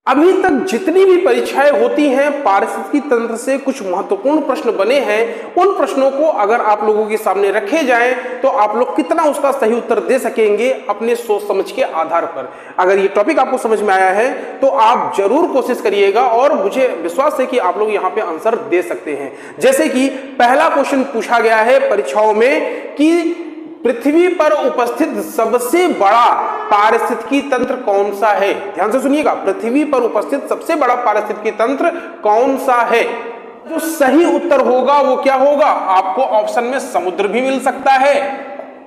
अभी तक जितनी भी परीक्षाएं होती हैं पारिस्थितिकी तंत्र से कुछ महत्वपूर्ण प्रश्न बने हैं, उन प्रश्नों को अगर आप लोगों के सामने रखे जाएं तो आप लोग कितना उसका सही उत्तर दे सकेंगे अपने सोच समझ के आधार पर। अगर ये टॉपिक आपको समझ में आया है तो आप जरूर कोशिश करिएगा और मुझे विश्वास है कि आप लोग यहाँ पे आंसर दे सकते हैं। जैसे कि पहला क्वेश्चन पूछा गया है परीक्षाओं में कि पृथ्वी पर उपस्थित सबसे बड़ा पारिस्थितिकी तंत्र कौन सा है। ध्यान से सुनिएगा, पृथ्वी पर उपस्थित सबसे बड़ा पारिस्थितिकी तंत्र कौन सा है। जो सही उत्तर होगा वो क्या होगा, आपको ऑप्शन में समुद्र भी मिल सकता है,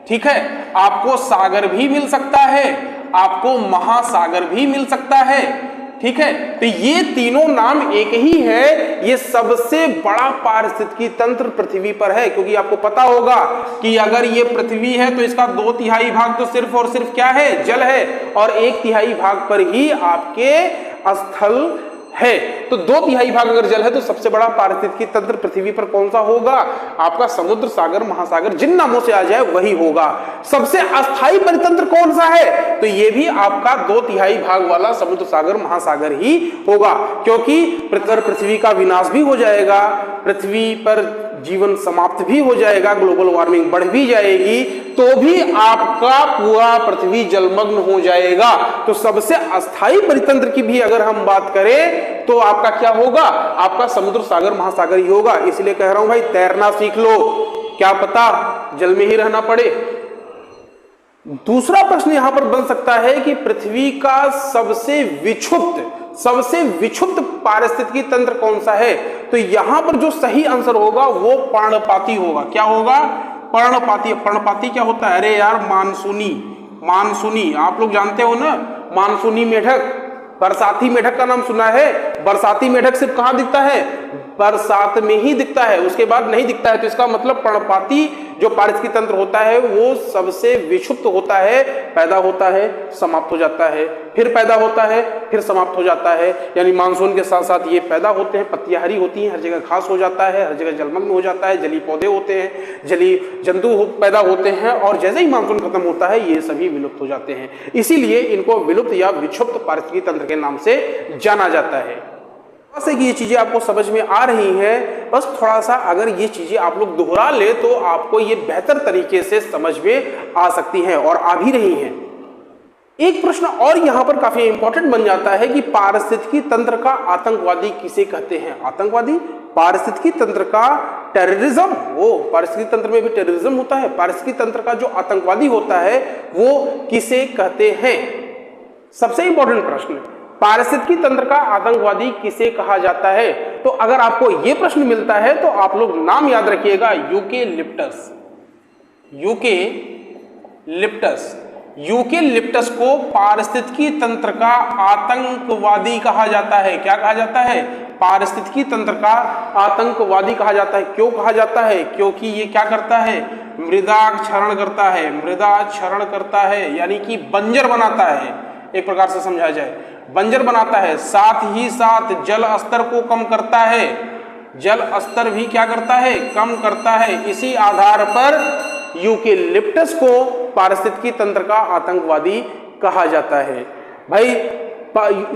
ठीक है, आपको सागर भी मिल सकता है, आपको महासागर भी मिल सकता है, ठीक है। तो ये तीनों नाम एक ही है, ये सबसे बड़ा पारिस्थितिकी तंत्र पृथ्वी पर है। क्योंकि आपको पता होगा कि अगर ये पृथ्वी है तो इसका 2/3 भाग तो सिर्फ और सिर्फ क्या है, जल है, और 1/3 भाग पर ही आपके स्थल है। तो 2/3 भाग अगर जल है तो सबसे बड़ा पारिस्थितिकी तंत्र पृथ्वी पर कौन सा होगा, आपका समुद्र, सागर, महासागर, जिन नामों से आ जाए वही होगा। सबसे अस्थायी परितंत्र कौन सा है, तो ये भी आपका 2/3 भाग वाला समुद्र, सागर, महासागर ही होगा। क्योंकि पृथ्वी का विनाश भी हो जाएगा, पृथ्वी पर जीवन समाप्त भी हो जाएगा, ग्लोबल वार्मिंग बढ़ भी जाएगी, तो भी आपका पूरा पृथ्वी जलमग्न हो जाएगा। तो सबसे अस्थायी परितंत्र की भी अगर हम बात करें तो आपका क्या होगा, आपका समुद्र, सागर, महासागर ही होगा। इसलिए कह रहा हूं भाई तैरना सीख लो, क्या पता जल में ही रहना पड़े। दूसरा प्रश्न यहां पर बन सकता है कि पृथ्वी का सबसे विक्षुब्ध पारिस्थितिकी तंत्र कौन सा है। तो यहां पर जो सही आंसर होगा वो पर्णपाती होगा। क्या होगा, पर्णपाती। पर्णपाती क्या होता है, अरे यार मानसूनी आप लोग जानते हो ना, मानसूनी मेढक, बरसाती मेढक का नाम सुना है। बरसाती मेढक सिर्फ कहां दिखता है, बरसात में ही दिखता है, उसके बाद नहीं दिखता है। तो इसका मतलब पर्णपाती जो पारिस्थितिकी तंत्र होता है वो सबसे विक्षुब्ध होता है, पैदा होता है, समाप्त हो जाता है, फिर पैदा होता है, फिर समाप्त हो जाता है। यानी मानसून के साथ साथ ये पैदा होते हैं, पत्तियां हरी होती हैं, हर जगह घास हो जाता है, हर जगह जलमग्न हो जाता है, जली पौधे होते हैं, जली जंतु पैदा होते हैं, और जैसे ही मानसून खत्म होता है ये सभी विलुप्त हो जाते हैं। इसीलिए इनको विलुप्त या विक्षुब्ध पारिस्थितिकी तंत्र के नाम से जाना जाता है। कि ये चीजें आपको समझ में आ रही हैं, बस थोड़ा सा अगर ये चीजें आप लोग दोहरा ले तो आपको ये बेहतर तरीके से समझ में आ सकती हैं और आ भी रही हैं। एक प्रश्न और यहां पर काफी इंपॉर्टेंट बन जाता है कि पारिस्थितिकी तंत्र का आतंकवादी किसे कहते हैं। आतंकवादी, पारिस्थितिकी तंत्र का टेररिज्म, वो पारिस्थितिकी तंत्र में भी टेररिज्म होता है। पारिस्थितिकी तंत्र का जो आतंकवादी होता है वो किसे कहते हैं। सबसे इंपॉर्टेंट प्रश्न, पारिस्थितिकी तंत्र का आतंकवादी किसे कहा जाता है। तो अगर आपको यह प्रश्न मिलता है तो आप लोग नाम याद रखिएगा, यूकेलिप्टस को पारिस्थितिकी तंत्र का आतंकवादी कहा जाता है। क्या कहा जाता है, पारिस्थितिकी तंत्र का आतंकवादी कहा जाता है। क्यों कहा जाता है, क्योंकि ये क्या करता है, मृदा क्षरण करता है, यानी कि बंजर बनाता है, एक प्रकार से समझा जाए बंजर बनाता है। साथ ही साथ जल स्तर को कम करता है, जल स्तर भी क्या करता है, कम करता है। इसी आधार पर यूकेलिप्टस को पारिस्थितिकी तंत्र का आतंकवादी कहा जाता है। भाई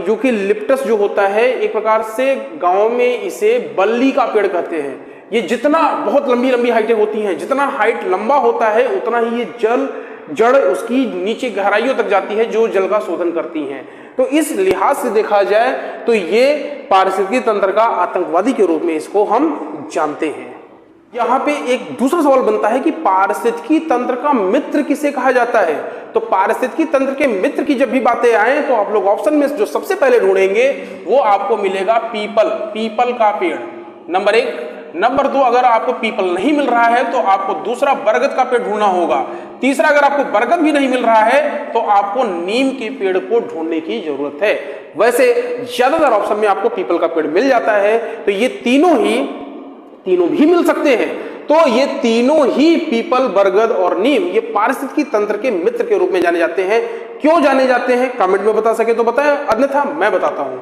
यूकेलिप्टस जो होता है एक प्रकार से गांव में इसे बल्ली का पेड़ कहते हैं। ये जितना बहुत लंबी लंबी हाइटें होती हैं, जितना हाइट लंबा होता है उतना ही ये जड़ उसकी नीचे गहराइयों तक जाती है जो जल का शोधन करती हैं। तो इस लिहाज से देखा जाए तो ये पारिस्थितिकी तंत्र का आतंकवादी के रूप में इसको हम जानते हैं। यहाँ पे एक दूसरा सवाल बनता है कि पारिस्थितिकी तंत्र का मित्र किसे कहा जाता है। तो पारिस्थितिकी तंत्र के मित्र की जब भी बातें आए तो आप लोग ऑप्शन में जो सबसे पहले ढूंढेंगे वो आपको मिलेगा पीपल का पेड़, नंबर 1। नंबर 2, अगर आपको पीपल नहीं मिल रहा है तो आपको दूसरा बरगद का पेड़ ढूंढना होगा। तीसरा, अगर आपको बरगद भी नहीं मिल रहा है तो आपको नीम के पेड़ को ढूंढने की जरूरत है। वैसे ज्यादातर ऑप्शन में आपको पीपल का पेड़ मिल जाता है। तो ये तीनों भी मिल सकते हैं। तो ये तीनों ही पीपल, बरगद और नीम ये पारिस्थितिकी तंत्र के मित्र के रूप में जाने जाते हैं। क्यों जाने जाते हैं कमेंट में बता सके तो बताएं, अन्यथा मैं बताता हूं।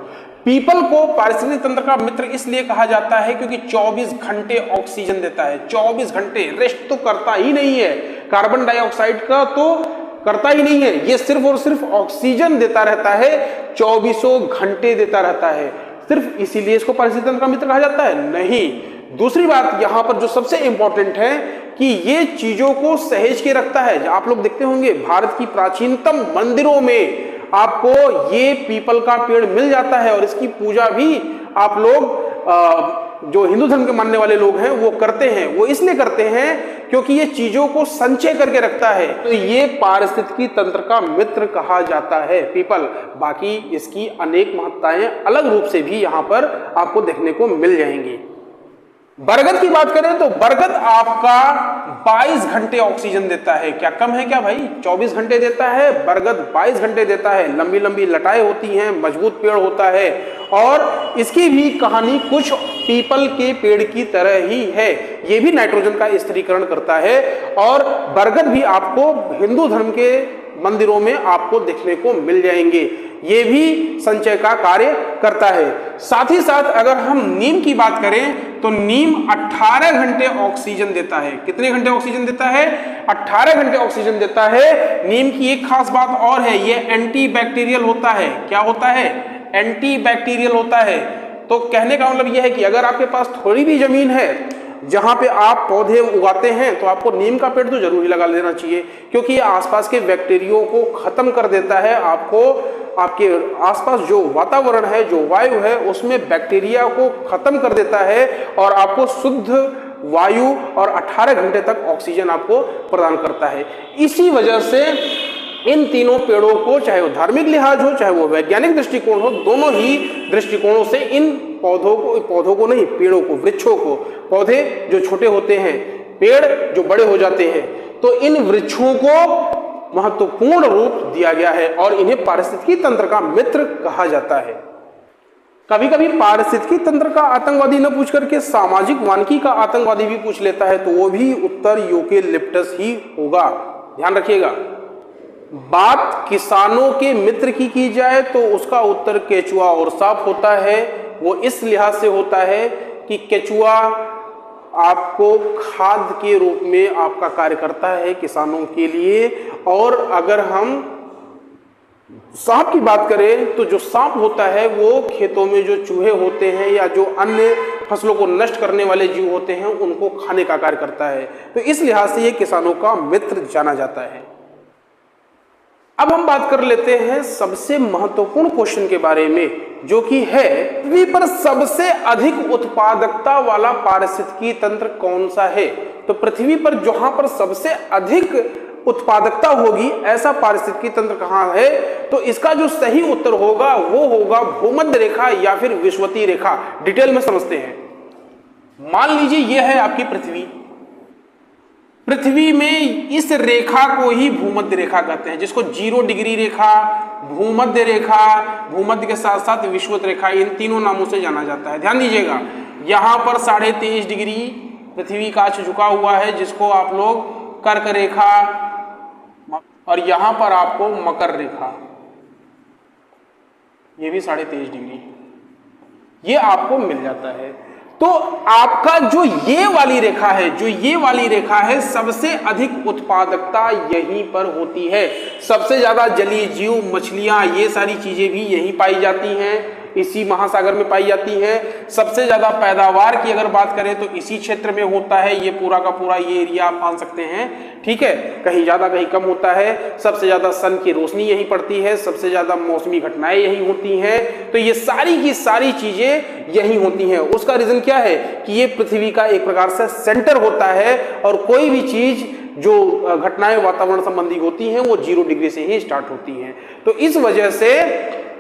पीपल को पारिस्थितिकी तंत्र का मित्र इसलिए कहा जाता है क्योंकि 24 घंटे ऑक्सीजन देता है। 24 घंटे रेस्ट तो करता ही नहीं है। कार्बन डाइऑक्साइड का तो करता ही नहीं है, ये सिर्फ और सिर्फ ऑक्सीजन देता रहता है, 24 घंटे देता रहता है। सिर्फ इसीलिए इसको पारिस्थितिकी तंत्र का मित्र कहा जाता है? नहीं। दूसरी बात यहां पर जो सबसे इंपॉर्टेंट है कि ये चीजों को सहेज के रखता है। आप लोग देखते होंगे भारत की प्राचीनतम मंदिरों में आपको ये पीपल का पेड़ मिल जाता है और इसकी पूजा भी आप लोग जो हिंदू धर्म के मानने वाले लोग हैं वो करते हैं। वो इसलिए करते हैं क्योंकि ये चीजों को संचय करके रखता है। तो ये पारिस्थितिकी तंत्र का मित्र कहा जाता है पीपल। बाकी इसकी अनेक महत्ताएं अलग रूप से भी यहां पर आपको देखने को मिल जाएंगी। बरगद की बात करें तो बरगद आपका 22 घंटे ऑक्सीजन देता है। क्या कम है क्या भाई? 24 घंटे देता है, बरगद 22 घंटे देता है। लंबी लंबी लटाएं होती हैं, मजबूत पेड़ होता है और इसकी भी कहानी कुछ पीपल के पेड़ की तरह ही है। ये भी नाइट्रोजन का स्थिरीकरण करता है और बरगद भी आपको हिंदू धर्म के मंदिरों में आपको देखने को मिल जाएंगे। ये भी संचय का कार्य करता है। साथ ही साथ अगर हम नीम की बात करें तो नीम 18 घंटे ऑक्सीजन देता है। कितने घंटे ऑक्सीजन देता है? 18 घंटे ऑक्सीजन देता है। नीम की एक खास बात और है, ये एंटीबैक्टीरियल होता है। क्या होता है? एंटीबैक्टीरियल होता है। तो कहने का मतलब यह है कि अगर आपके पास थोड़ी भी जमीन है जहां पे आप पौधे उगाते हैं तो आपको नीम का पेड़ तो जरूर ही लगा लेना चाहिए, क्योंकि ये आसपास के बैक्टीरिया को खत्म कर देता है। आपको आपके आसपास जो वातावरण है, जो वायु है, उसमें बैक्टीरिया को खत्म कर देता है और आपको शुद्ध वायु और 18 घंटे तक ऑक्सीजन आपको प्रदान करता है। इसी वजह से इन तीनों पेड़ों को, चाहे वो धार्मिक लिहाज हो चाहे वो वैज्ञानिक दृष्टिकोण हो, दोनों ही दृष्टिकोणों से इन पौधों को नहीं, पेड़ों को, वृक्षों को, पौधे जो छोटे होते हैं, पेड़ जो बड़े हो जाते हैं, तो इन वृक्षों को महत्वपूर्ण रूप दिया गया है और इन्हें पारिस्थितिकी तंत्र का मित्र कहा जाता है। कभी कभी पारिस्थितिकी तंत्र का आतंकवादी न पूछ करके सामाजिक वानिकी का आतंकवादी भी पूछ लेता है, तो वो भी उत्तर यूकेलिप्टस ही होगा। ध्यान रखिएगा। बात किसानों के मित्र की जाए तो उसका उत्तर केचुआ और सांप होता है। वो इस लिहाज से होता है कि केचुआ आपको खाद के रूप में आपका कार्य करता है किसानों के लिए। और अगर हम सांप की बात करें तो जो सांप होता है वो खेतों में जो चूहे होते हैं या जो अन्य फसलों को नष्ट करने वाले जीव होते हैं उनको खाने का कार्य करता है। तो इस लिहाज से ये किसानों का मित्र जाना जाता है। अब हम बात कर लेते हैं सबसे महत्वपूर्ण क्वेश्चन के बारे में, जो कि है पृथ्वी पर सबसे अधिक उत्पादकता वाला पारिस्थितिकी तंत्र कौन सा है। तो पृथ्वी पर जहां पर सबसे अधिक उत्पादकता होगी ऐसा पारिस्थितिकी तंत्र कहां है? तो इसका जो सही उत्तर होगा वो होगा भूमध्य रेखा या फिर विषुवतीय रेखा। डिटेल में समझते हैं। मान लीजिए यह है आपकी पृथ्वी। पृथ्वी में इस रेखा को ही भूमध्य रेखा कहते हैं, जिसको 0 डिग्री रेखा, भूमध्य रेखा, भूमध्य के साथ साथ विषुवत रेखा, इन तीनों नामों से जाना जाता है। ध्यान दीजिएगा, यहां पर 23.5 डिग्री पृथ्वी का अक्ष झुका हुआ है, जिसको आप लोग कर्क रेखा, और यहां पर आपको मकर रेखा, ये भी 23.5 डिग्री, ये आपको मिल जाता है। तो आपका जो ये वाली रेखा है, सबसे अधिक उत्पादकता यहीं पर होती है। सबसे ज्यादा जलीय जीव, मछलियां, ये सारी चीजें भी यहीं पाई जाती हैं, इसी महासागर में पाई जाती हैं। सबसे ज्यादा पैदावार की अगर बात करें तो इसी क्षेत्र में होता है। ये पूरा का पूरा ये एरिया आप मान सकते हैं, ठीक है। कहीं ज्यादा कहीं कम होता है। सबसे ज्यादा सन की रोशनी यहीं पड़ती है, सबसे ज्यादा मौसमी घटनाएं यहीं होती हैं। तो ये सारी की सारी चीजें यहीं होती हैं। उसका रीजन क्या है कि ये पृथ्वी का एक प्रकार से सेंटर होता है और कोई भी चीज जो घटनाएं वातावरण संबंधी होती हैं वो 0 डिग्री से ही स्टार्ट होती हैं। तो इस वजह से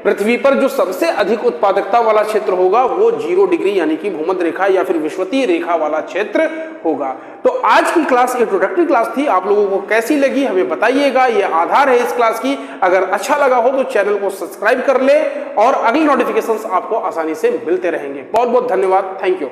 पृथ्वी पर जो सबसे अधिक उत्पादकता वाला क्षेत्र होगा वो 0 डिग्री यानी कि भूमध्य रेखा या फिर विषुवतीय रेखा वाला क्षेत्र होगा। तो आज की क्लास इंट्रोडक्टरी क्लास थी। आप लोगों को कैसी लगी हमें बताइएगा, ये आधार है इस क्लास की। अगर अच्छा लगा हो तो चैनल को सब्सक्राइब कर ले और अगली नोटिफिकेशंस आपको आसानी से मिलते रहेंगे। बहुत बहुत धन्यवाद। Thank you.